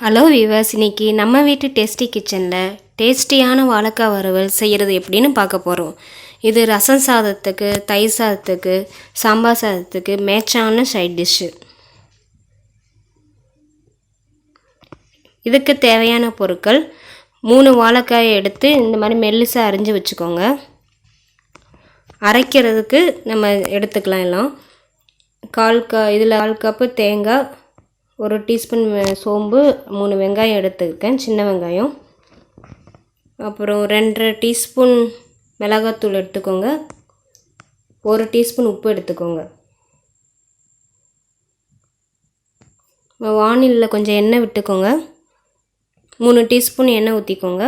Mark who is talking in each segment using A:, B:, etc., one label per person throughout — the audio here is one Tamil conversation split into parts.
A: ஹலோ வியூவர்ஸ், இன்னைக்கு நம்ம வீட்டு டேஸ்டி கிச்சனில் டேஸ்டியான வாழைக்காய் வறுவல் செய்கிறது எப்படின்னு பார்க்க போகிறோம். இது ரசம் சாதத்துக்கு, தயிர் சாதத்துக்கு, சாம்பார் சாதத்துக்கு மேட்சான சைட் டிஷ்ஷு. இதுக்கு தேவையான பொருட்கள் 3 வாழைக்காயை எடுத்து இந்த மாதிரி மெல்லிசாக அரிஞ்சு வச்சுக்கோங்க. அரைக்கிறதுக்கு நம்ம எடுத்துக்கலாம் எல்லாம். இதில் 1/4 கப்பு தேங்காய், 1 டீஸ்பூன் சோம்பு, 3 வெங்காயம் எடுத்துருக்கேன், சின்ன வெங்காயம். அப்புறம் 2 டீஸ்பூன் மிளகாத்தூள் எடுத்துக்கோங்க. 1 டீஸ்பூன் உப்பு எடுத்துக்கோங்க. வானிலில் கொஞ்சம் எண்ணெய் விட்டுக்கோங்க. 3 டீஸ்பூன் எண்ணெய் ஊற்றிக்கோங்க.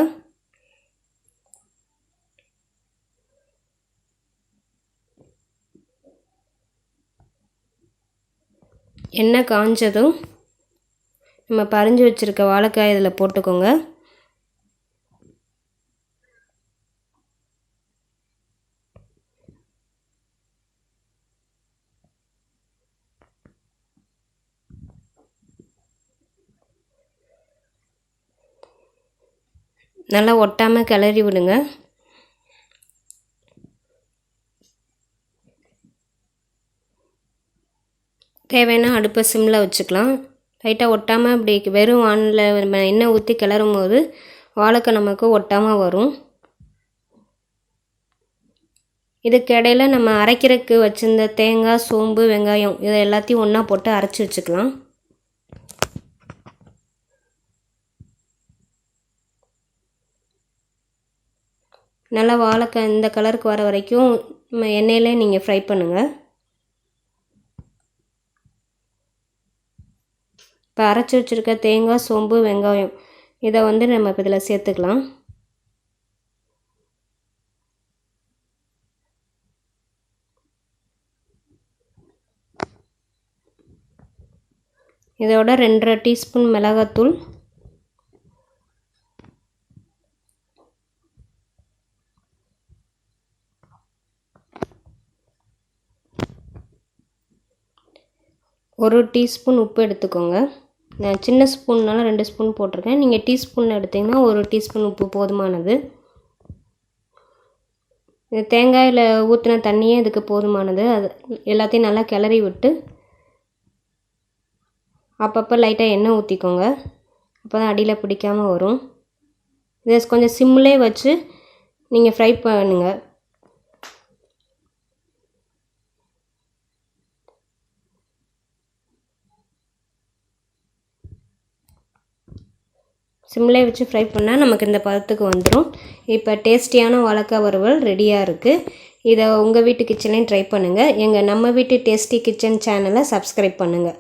A: எண்ணெய் காஞ்சதும் நம்ம பறிஞ்சு வச்சுருக்க வாழைக்காய் இதில் போட்டுக்கோங்க. நல்லா ஒட்டாமல் கிளறி விடுங்க. தேவைன்னா அடுப்பை சிம்மில் வச்சுக்கலாம். லைட்டாக ஒட்டாமல் அப்படி வெறும் வானில் நம்ம எண்ணெய் ஊற்றி கிளறும் போது வாழைக்காய் நமக்கு ஒட்டாமல் வரும். இதுக்கு இடையில நம்ம அரைக்கிறதுக்கு வச்சுருந்த தேங்காய், சோம்பு, வெங்காயம் இதை எல்லாத்தையும் ஒன்றா போட்டு அரைச்சி வச்சுக்கலாம். நல்லா வாழைக்காய் இந்த கலருக்கு வர வரைக்கும் நம்ம எண்ணெயிலே நீங்கள் ஃப்ரை பண்ணுங்கள். இப்போ அரைச்சி வச்சுருக்க தேங்காய், சோம்பு, வெங்காயம் இதை நம்ம இப்போ இதில் சேர்த்துக்கலாம். இதோட 2.5 டீஸ்பூன் மிளகாத்தூள், ஒரு டீஸ்பூன் உப்பு எடுத்துக்கோங்க. நான் சின்ன ஸ்பூன்னால 2 ஸ்பூன் போட்டிருக்கேன். நீங்கள் டீஸ்பூன் எடுத்திங்கன்னா 1 டீஸ்பூன் உப்பு போதுமானது. இது தேங்காயில் ஊற்றின தண்ணியே இதுக்கு போதுமானது. அது எல்லாத்தையும் நல்லா கிளறி விட்டு அப்பப்போ லைட்டாக எண்ணெய் ஊற்றிக்கோங்க. அப்போ தான் அடியில் பிடிக்காமல் வரும். இதை கொஞ்சம் சிம்மிலே வச்சு நீங்கள் ஃப்ரை பண்ணுங்கள். சிம்மிலே வச்சு ஃப்ரை பண்ணால் நமக்கு இந்த பதத்துக்கு வந்துடும். இப்போ டேஸ்டியான வாழைக்காய் வறுவல் ரெடியாக இருக்குது. இதை உங்கள் வீட்டு கிச்சனையும் ட்ரை பண்ணுங்கள். எங்கள் நம்ம வீட்டு டேஸ்டி கிச்சன் சேனலை சப்ஸ்கிரைப் பண்ணுங்கள்.